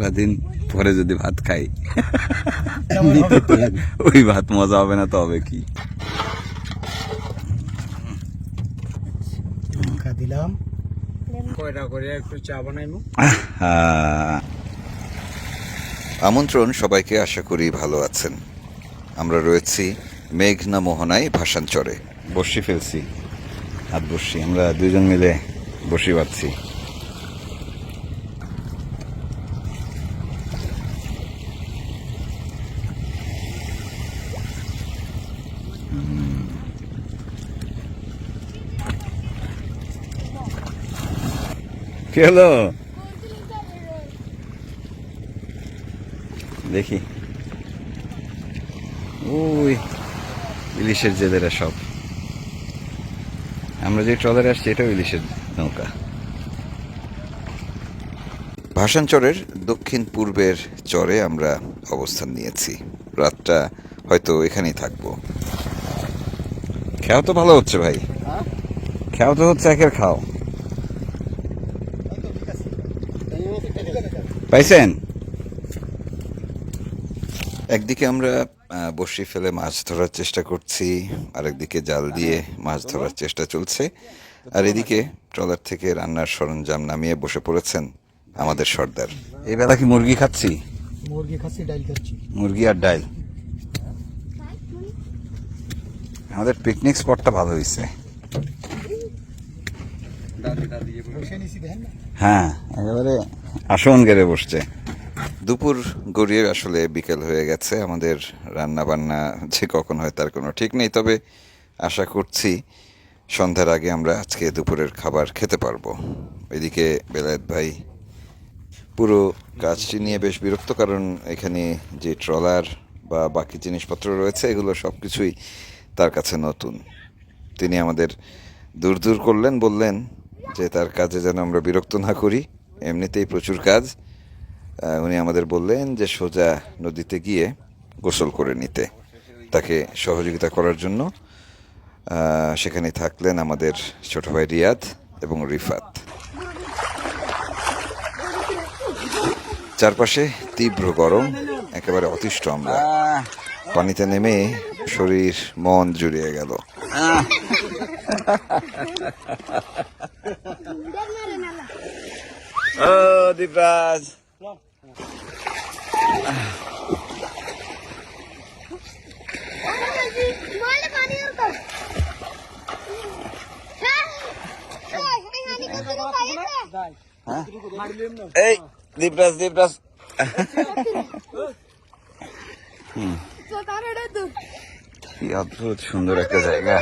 সারাদিন পরে যদি ভাত খাই ওই ভাত মজা হবে না তো হবে কি? দিলাম কয়টা করে একটু চা বানাইমু। আমন্ত্রণ সবাইকে, আশা করি ভালো আছেন। আমরা রয়েছি মেঘনা মোহনায় ভাসানচরে। বসি ফেলছি, হাত বসি, আমরা দুজন মিলে বসি বাঁধছি। কি হলো দেখি, ওই ইলিশের জেলেরা সব। আমরা যে ট্রলারে আসছি এটাও ইলিশের নৌকা। ভাসানচরের দক্ষিণ পূর্বের চরে আমরা অবস্থান নিয়েছি। রাতটা হয়তো এখানেই থাকবো। খাও তো ভালো হচ্ছে ভাই, খাও তো হচ্ছে, একের খাও। পাইছেন? একদিকে আমরা বড়শি ফেলে মাছ ধরার চেষ্টা করছি, আরেকদিকে জাল দিয়ে মাছ ধরার চেষ্টা চলছে, আর এদিকে ট্রলার থেকে রান্নার সরঞ্জাম নামিয়ে বসে পড়েছেন আমাদের সর্দার। এই বেলা কি মুরগি খাচ্ছি? মুরগি খাচ্ছি, ডাল খাচ্ছি। মুরগি আর ডাল। আমাদের পিকনিক স্পটটা ভালো হয়েছে। হ্যাঁ, একেবারে আসন গেড়ে বসছে। দুপুর গড়িয়ে আসলে বিকেল হয়ে গেছে। আমাদের রান্না বান্না যে কখন হয় তার কোনো ঠিক নেই, তবে আশা করছি সন্ধ্যার আগে আমরা আজকে দুপুরের খাবার খেতে পারবো। এদিকে বেলায়েত ভাই পুরো কাজটি নিয়ে বেশ বিরক্ত, কারণ এখানে যে ট্রলার বা বাকি জিনিসপত্র রয়েছে এগুলো সব কিছুই তার কাছে নতুন। তিনি আমাদের দূর দূর করলেন, বললেন যে তার কাজে যেন আমরা বিরক্ত না করি, এমনিতেই প্রচুর কাজ। উনি আমাদের বললেন যে সোজা নদীতে গিয়ে গোসল করে নিতে, তাকে সহযোগিতা করার জন্য সেখানে থাকলেন আমাদের ছোট ভাই রিয়াদ এবং রিফাত। চারপাশে তীব্র গরম, একেবারে অতিষ্ঠ আমরা। পানিতে নেমে শরীর মন জুড়িয়ে গেল। ও দীপরাজ, এই দীপরাজ, দীপরাজ কি অদ্ভুত সুন্দর একটা জায়গা।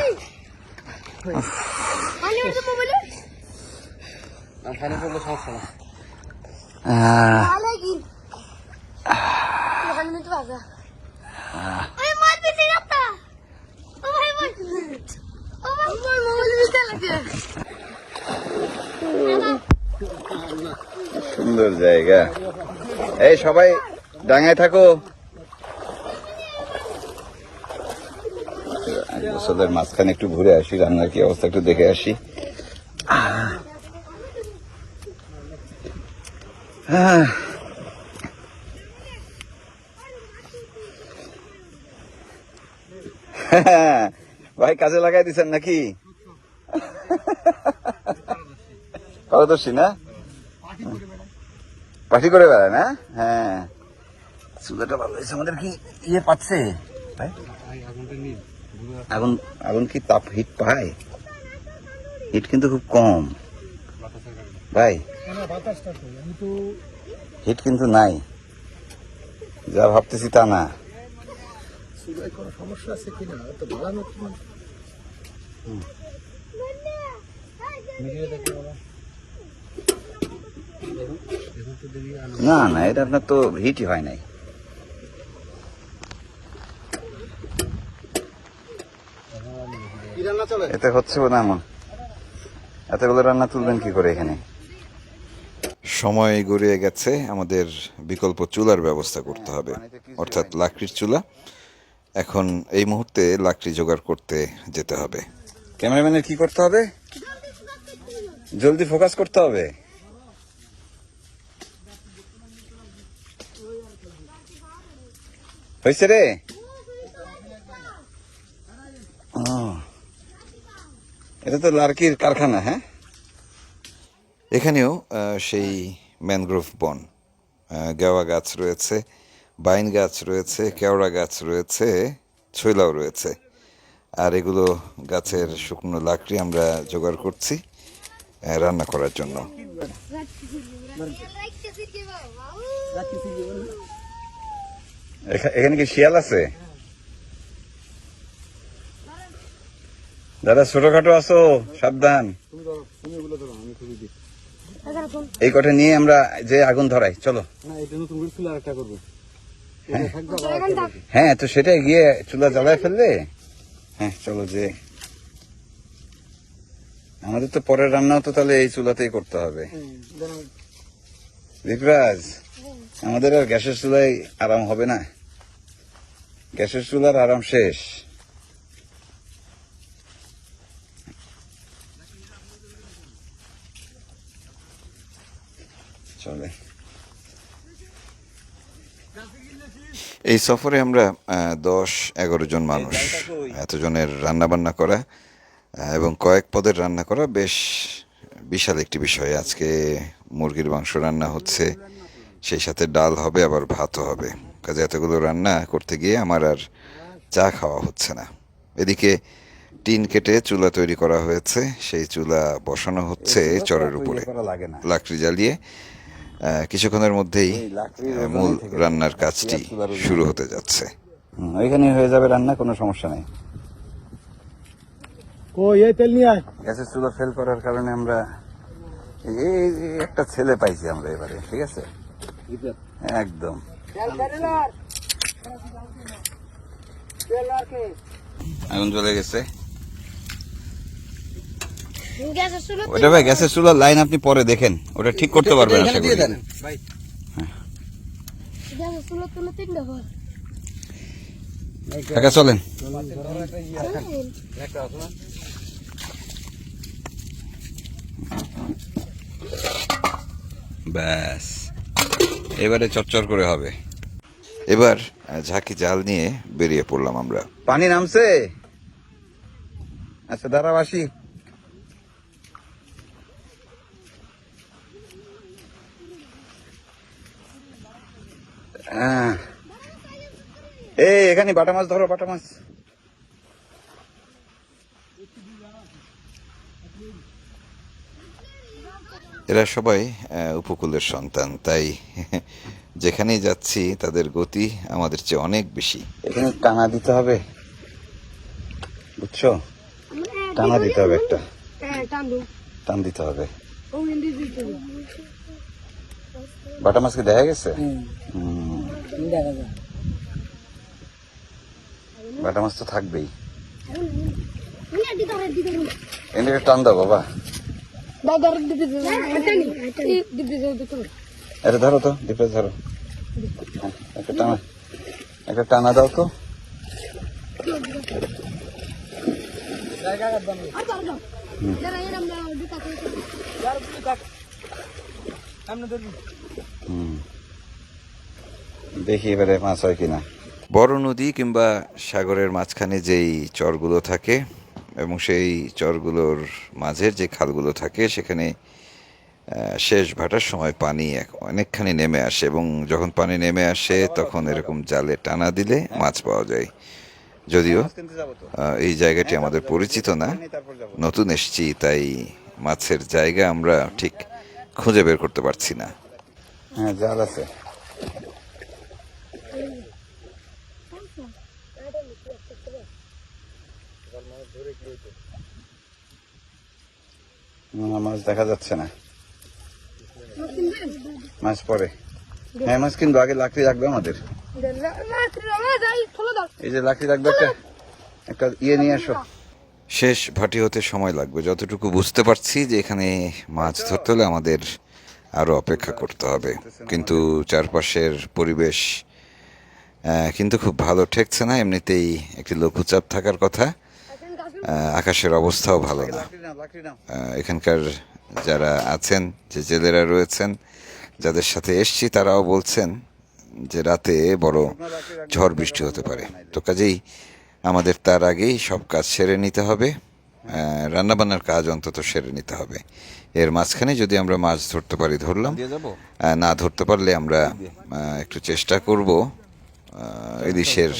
সুন্দর জায়গা। এই সবাই ডাঙায় থাকো। গোসলের মাঝখানে একটু ঘুরে আসি, রান্নার কি অবস্থা একটু দেখে আসি। ভাই কাজে লাগাই দিচ্ছেন নাকি? পারদর্শী না, পার্টি করে বেড়ায় না? হ্যাঁ, চুলাটা ভালো হয়েছে। আমাদের কি ইয়ে পাচ্ছে ভাই? আগুন, আগুন কি তাপ হিট পায়? হিট কিন্তু খুব কম ভাই, হিট কিন্তু নাই, যা ভাবতেছি তা না। সমস্যা আছে কিনা তো ভালো না না, এটা আপনার তো হিটই হয় নাই। এতে হচ্ছে না এমন, এতগুলো রান্না তুলবেন কি করে এখানে? সময় গড়িয়ে গেছে, আমাদের বিকল্প চুলার ব্যবস্থা করতে হবে, অর্থাৎ লাকড়ির চুলা। এখন এই মুহূর্তে লাকড়ি জোগাড় করতে যেতে হবে। ক্যামেরাম্যানের কি করতে হবে? জলদি ফোকাস করতে হবে। হয়েছে রে? ও, এটা তো লার্কির কারখানা। হ্যাঁ, এখানেও সেই ম্যানগ্রোভ বন, গেওয়া গাছ রয়েছে, বাইন গাছ রয়েছে, কেওড়া গাছ রয়েছে, ছৈলাও রয়েছে। আর এগুলো গাছের শুকনো লাকড়ি আমরা জোগাড় করছি রান্না করার জন্য। এখানে কি শিয়াল আছে? দাদা ছোটখাটো আছো, সাবধান। এই কটা নিয়ে আমরা যে আগুন ধরাই, চলো। হ্যাঁ, তো সেটাই গিয়ে চুলা জ্বালায় ফেললে। হ্যাঁ চলো, যে আমাদের তো পরের রান্নাও তো তাহলে এই চুলাতেই করতে হবে। দীপরাজ, আমাদের আর গ্যাসের চুলায় আরাম হবে না, গ্যাসের চুলার আরাম শেষ। চলে। এই সফরে আমরা 10-11 জন মানুষ, এতজনের রান্না বান্না করা এবং কয়েক পদের রান্না করা বেশ বিশাল একটি বিষয়। আজকে মুরগির মাংস রান্না হচ্ছে, সেই সাথে ডাল হবে, আবার ভাতও হবে। কাজে এতগুলো রান্না করতে গিয়ে আমার আর চা খাওয়া হচ্ছে না। এদিকে টিন কেটে চুলা তৈরি করা হয়েছে, সেই চুলা বসানো হচ্ছে চরের উপরে লাকড়ি জ্বালিয়ে। কিছুক্ষণের মধ্যেই মূল রান্নার কাজটি শুরু হতে যাচ্ছে। ওইখানে হয়ে যাবে রান্না, কোনো সমস্যা নেই। গ্যাসের চুলা ফেল করার কারণে আমরা এই একটা ছেলে পাইছি আমরা এবারে, ঠিক আছে একদম। আগুন জ্বলে গেছে। ওটা ভাই গ্যাসের চুলার লাইন আপনি পরে দেখেন, ওটা ঠিক করতে পারবেন আশা করি। কাকা চলেন। ব্যাস, এবারে চচ্চর করে হবে। এবার ঝাঁকি জাল নিয়ে বেরিয়ে পড়লাম আমরা। পানি নামছে? আচ্ছা দাঁড়াও, আসি। এই এখানে বাটা মাছ ধরো, বাটা মাছ। এরা সবাই উপকূলের সন্তান, তাই যেখানেই যাচ্ছি তাদের গতি আমাদের চেয়ে অনেক বেশি। এখানে টানা দিতে হবে, বুঝছো? টানা দিতে হবে, একটা টান দিতে হবে। বাটা মাছকে দেখা গেছে? বাটা মাছ তো থাকবেই। এনে টান দাও বাবা। এটা ধরো তো, ডিপে ধরো, একটা টানা দাও তো। দেখি এবারে মাছ হয় কিনা। বড় নদী কিংবা সাগরের মাঝখানে যেই চরগুলো থাকে এবং সেই চরগুলোর মাঝের যে খালগুলো থাকে, সেখানে শেষ ভাটার সময় পানি অনেকখানি নেমে আসে, এবং যখন পানি নেমে আসে তখন এরকম জালে টানা দিলে মাছ পাওয়া যায়। যদিও এই জায়গাটি আমাদের পরিচিত না, নতুন এসেছি, তাই মাছের জায়গা আমরা ঠিক খুঁজে বের করতে পারছি না। হ্যাঁ, জাল আছে। মাছ দেখা যাচ্ছে না, মাছ পরে। হ্যাঁ মাছ কিন্তু আগে লাকড়ি রাখবে আমাদের, এই যে লাকড়ি রাখবে, একটা ইয়ে নিয়ে আসো। শেষ ভাটি হতে সময় লাগবে, যতটুকু বুঝতে পারছি যে এখানে মাছ ধরতে হলে আমাদের আরো অপেক্ষা করতে হবে। কিন্তু চারপাশের পরিবেশ কিন্তু খুব ভালো ঠেকছে না। এমনিতেই একটি লঘুচাপ থাকার কথা, আকাশের অবস্থাও ভালো না। এখানকার যারা আছেন, যে জেলেরা রয়েছেন, যাদের সাথে এসছি, তারাও বলছেন যে রাতে বড় ঝড় বৃষ্টি হতে পারে। তো কাজেই আমাদের তার আগেই সব কাজ সেরে নিতে হবে, রান্নাবান্নার কাজ অন্তত সেরে নিতে হবে। এর মাঝখানে যদি আমরা মাছ ধরতে পারি ধরলাম, না ধরতে পারলে আমরা একটু চেষ্টা করব ইলিশের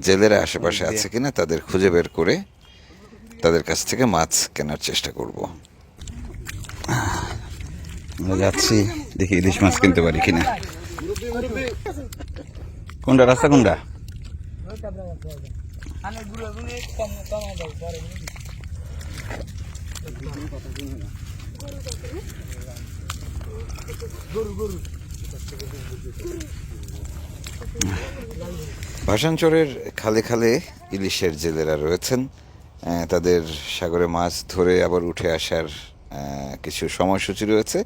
জেলেরা আশেপাশে আছে কিনা তাদের খুঁজে বের করে তাদের কাছ থেকে মাছ কেনার চেষ্টা করব। আমরা যাচ্ছি, দেখি ইলিশ মাছ কিনতে পারি কিনা। কোনটা রাস্তা কোনটা? ভাসানচরের খালে খালে ইলিশের জেলেরা রয়েছেন। তাদের সাগরে মাছ ধরে আবার উঠে আসার কিছু সময়সূচি রয়েছে,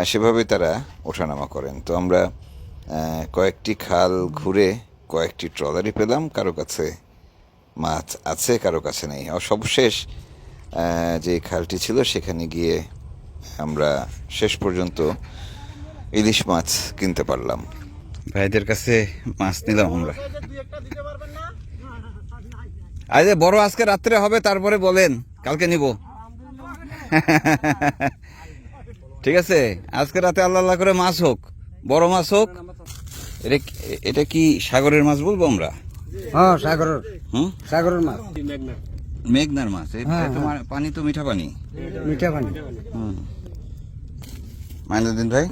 সেভাবে তারা ওঠানামা করেন। তো আমরা কয়েকটি খাল ঘুরে কয়েকটি ট্রলারই পেলাম, কারো কাছে মাছ আছে কারো কাছে নেই। আর সর্বশেষ যে খালটি ছিল সেখানে গিয়ে আমরা শেষ পর্যন্ত ইলিশ মাছ কিনতে পারলাম। ভাইদের কাছে মাছ নিলাম আমরা। আজ বড় আজকে রাত্রে হবে, তারপরে বলেন কালকে নিব। ঠিক আছে, আজকে রাতে আল্লাহ আল্লাহ করে মাছ হোক, বড় মাছ হোক। এটা কি সাগরের মাছ বলবো আমরা? হ্যাঁ সাগরের, সাগরের মাছ, মেঘনার মাছ। তোমার পানি তো মিঠা পানি, মিঠা পানি। মাইনুদ্দিন ভাই,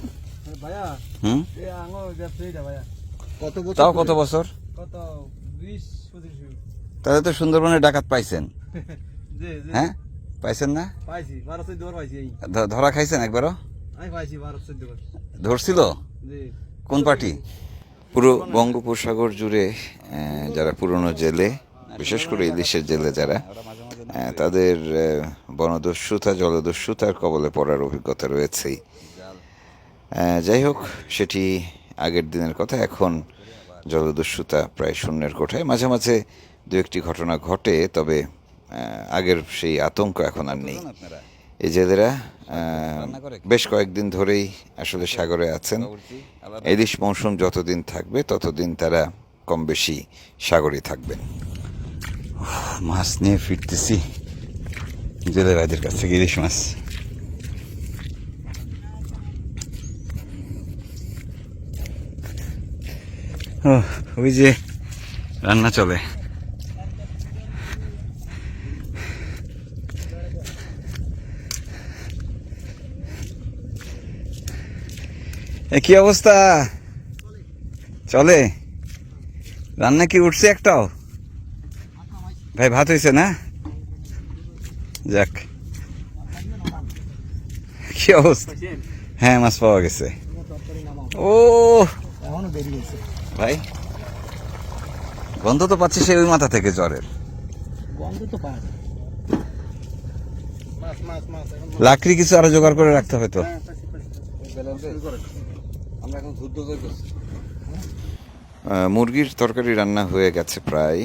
তাও কত বছর? তাহলে তো সুন্দরবনে ডাকাত পাইছেন? হ্যাঁ পাইছেন না? ধরা খাইছেন একবারও? ধরছিল কোন পার্টি? পুরো বঙ্গোপসাগর জুড়ে যারা পুরনো জেলে, বিশেষ করে ইলিশের জেলে যারা, তাদের বনদস্যুতা জলদস্যুতার কবলে পড়ার অভিজ্ঞতা রয়েছেই। যাই হোক, সেটি আগের দিনের কথা। এখন জলদস্যুতা প্রায় শূন্যের কোঠায়। মাঝে মাঝে দু একটি ঘটনা ঘটে, তবে আগের সেই আতঙ্ক এখন আর নেই। এই জেলেরা বেশ কয়েকদিন ধরেই আসলে সাগরে আছেন। ইলিশ মৌসুম যতদিন থাকবে ততদিন তারা কম বেশি সাগরে থাকবেন। মাছ নিয়ে ফিরতেছি জেলে ভাইদের কাছ থেকে, ইলিশ মাছ। ওই যে রান্না চলে। কি অবস্থা? চলে রান্না? কি উঠছে একটাও? ভাই ভাত হয়েছে না? যাক, কি অবস্থা? হ্যাঁ মাছ পাওয়া গেছে। ও ভাই, গন্ধ তো পাচ্ছি সেই ওই মাথা থেকে জ্বরের গন্ধ তো পাওয়া যায়। লাকড়ি কিছু আরো জোগাড় করে রাখতে হবে তো। মুরগির তরকারি রান্না হয়ে গেছে প্রায়,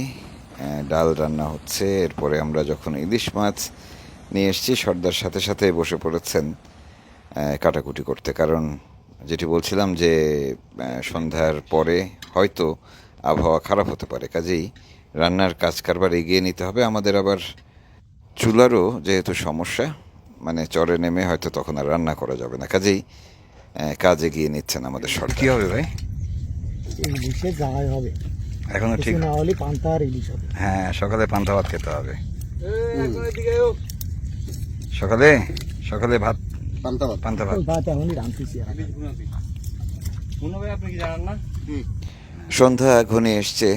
ডাল রান্না হচ্ছে। এরপরে আমরা যখন ইলিশ মাছ নিয়ে এসেছি, সর্দার সাথে সাথে বসে পড়েছেন কাটাকুটি করতে। কারণ যেটি বলছিলাম যে সন্ধ্যার পরে হয়তো আবহাওয়া খারাপ হতে পারে, কাজেই রান্নার কাজ কারবার এগিয়ে নিতে হবে আমাদের। আবার চুলারও যেহেতু সমস্যা, মানে চরে নেমে হয়তো তখন আর রান্না করা যাবে না, কাজেই কাজ এগিয়ে নিচ্ছেন আমাদের সরকার। কি হবে ভাই? ইলিশে যাই হবে এখনো ঠিক না হলে পান্তা আর ইলিশ হবে। হ্যাঁ, সকালে পান্তা ভাত খেতে হবে। সকালে সকালে ভাত, পান্তা ভাত, পান্তা ভাত। ভাত এখনই রাঁধতেছি। আপনি কি জানেন না? সন্ধ্যা ঘনিয়ে এসছে,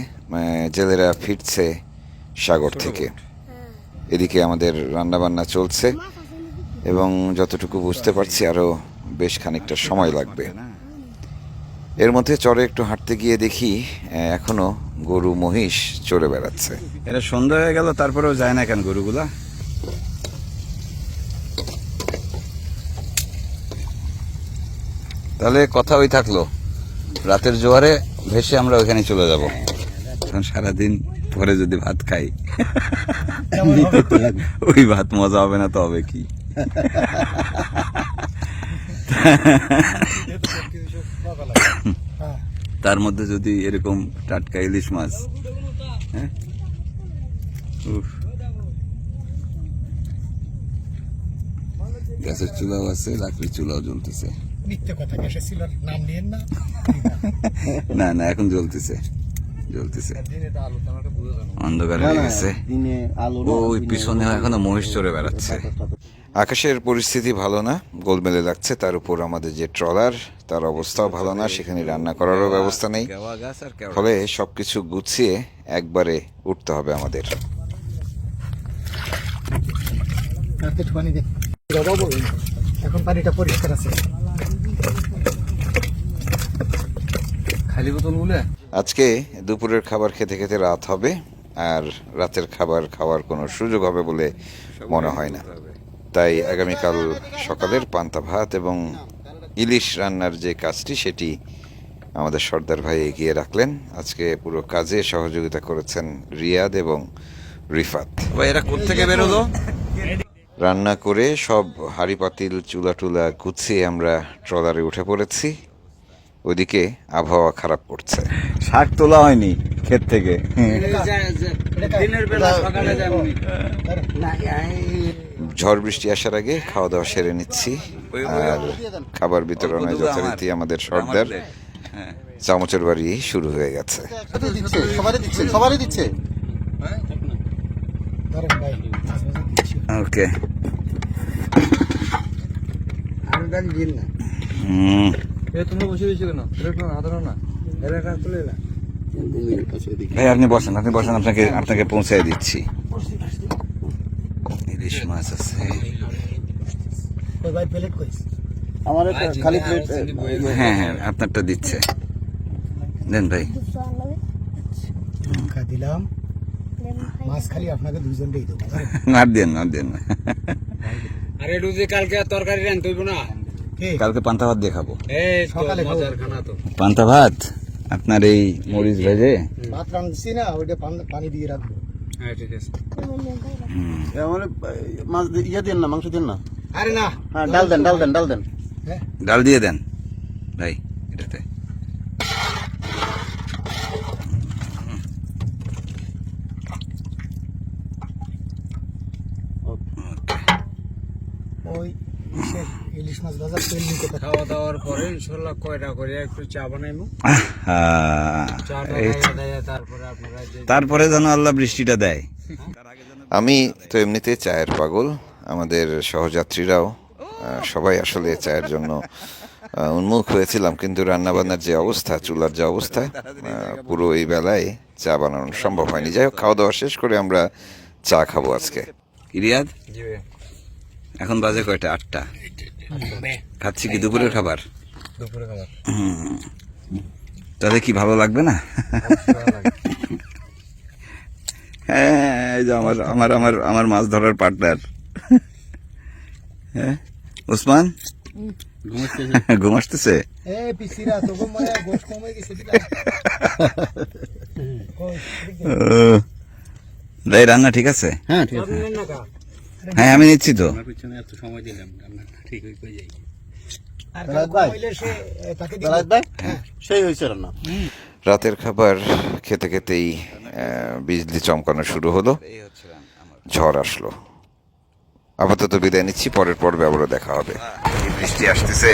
জেলেরা ফিরছে সাগর থেকে। এদিকে আমাদের রান্নাবান্না চলছে এবং যতটুকু বুঝতে পারছি আরো বেশ খানিকটা সময় লাগবে। এর মধ্যে চরে একটু হাঁটতে গিয়ে দেখি এখনো গরু মহিষ চড়ে বেড়াচ্ছে। এটা সন্ধ্যা হয়ে গেল, তারপরেও যায় না কেন গরুগুলা? তাহলে কথা ওই থাকলো, রাতের জোয়ারে ভেসে আমরা ওইখানে চলে যাব। এখন সারাদিন পরে যদি ভাত খাই, ওই ভাত মজা হবে না তো হবে কি? তার মধ্যে যদি এরকম টাটকা ইলিশ মাছ, হ্যাঁ, উফ। গ্যাসের চুলাও আছে, লাকড়ির চুলাও জ্বলতেছে। মিথ্যে কথা, গ্যাসের চুলার নাম নিয়েন না। না না, এখন জ্বলতেছে, অন্ধকার হয়ে গেছে। ওই পিছনে এখনো মহিষ চড়ে বেড়াচ্ছে। আকাশের পরিস্থিতি ভালো না, গোলমেলে লাগছে। তার উপর আমাদের যে ট্রলার, তার অবস্থাও ভালো না, সেখানে রান্না করারও ব্যবস্থা নেই। ফলে সবকিছু গুছিয়ে একবারে উঠতে হবে আমাদের। পানি দে, এখন পানিটা পরিষ্কার আছে। খালি বোতল গুলো আজকে দুপুরের খাবার খেতে খেতে রাত হবে, আর রাতের খাবার খাওয়ার কোনো সুযোগ হবে বলে মনে হয় না। তাই আগামীকাল সকালের পান্তা ভাত এবং ইলিশ রান্নার যে কাজটি, সেটি আমাদের সর্দার ভাই এগিয়ে রাখলেন। আজকে পুরো কাজে সহযোগিতা করেছেন রিয়াদ এবং রিফাত। এরা কোত্থেকে বেরোলো? রান্না করে সব হাঁড়ি পাতিল চুলা টুলা গুছিয়ে আমরা ট্রলারে উঠে পড়েছি। ওদিকে আবহাওয়া খারাপ করছে, শাক তোলা হয়নি ক্ষেত থেকে। দিনের বেলা সকালে যাবো। ঝড় বৃষ্টি আসার আগে খাওয়া দাওয়া সেরে নিচ্ছি। আর খাবার বিতরণে যথারীতি আমাদের সর্দার চামচের বাড়ি শুরু হয়ে গেছে। সবারই দিচ্ছে। ওকে, তোমরা বসে দিয়েছো কেন? হাতানো না, এলাকা তুলে না। ভাই আপনি বসেন, আপনাকে পৌঁছে দিচ্ছি। ইলিশ মাছ আছে। আমার খালি প্লেট। হ্যাঁ হ্যাঁ, আপনারটা দিচ্ছে, দেন ভাই। দিলাম মাছ, খালি আপনাকে দুইজনকেই দেবো। না দেন। আরে রুজি কালকে তরকারি রান তুইব না, কালকে পান্তা ভাত দিয়ে খাবো। এই সকালে মজার খানা তো। পান্তা ভাত আপনার এই মরিচ ভেজে। ভাত রাঁধছি না, ওইটা পানি দিয়ে রাখবো। হ্যাঁ ঠিক আছে। মাছ ইয়ে দেন না, মাংস দেন না। আরে না, ডাল দেন। ডাল দিয়ে দেন ভাই এটাতে। ওই ইলিশ মাছ ভাজা তেল নিতে পারে। খাওয়া দাওয়ার পরে ইনশাল্লাহ কয়টা করে একটু চা বানাইমু। তারপরে আপনারা তারপরে যেন আল্লাহ বৃষ্টিটা দেয়। আমি তো এমনিতে চায়ের পাগল, আমাদের সহযাত্রীরাও সবাই আসলে চায়ের জন্য উন্মুখ হয়েছিলাম, কিন্তু রান্নাবান্নার যে অবস্থা, চুলার যে অবস্থা, পুরো এই বেলায় চা বানানো সম্ভব হয়নি। যাই হোক, খাওয়া দাওয়া শেষ করে আমরা চা খাবো আজকে। রিয়াদ, এখন বাজে কয়টা? 8টা। খাচ্ছি কি দুপুরের খাবার? তাহলে কি ভালো লাগবে না? হ্যাঁ, এই যে আমার মাছ ধরার পার্টনার। হ্যাঁ ওসমান ঘুমাসতেছে। রান্না ঠিক আছে? হ্যাঁ ঠিক আছে। হ্যাঁ আমি নিচ্ছি তো। সেই হয়েছে রান্না। রাতের খাবার খেতে খেতেই বিজলি চমকানো শুরু হলো, ঝড় আসলো। আপাতত বিদায় নিচ্ছি, পরের পর্বে আবারও দেখা হবে। বৃষ্টি আসতেছে।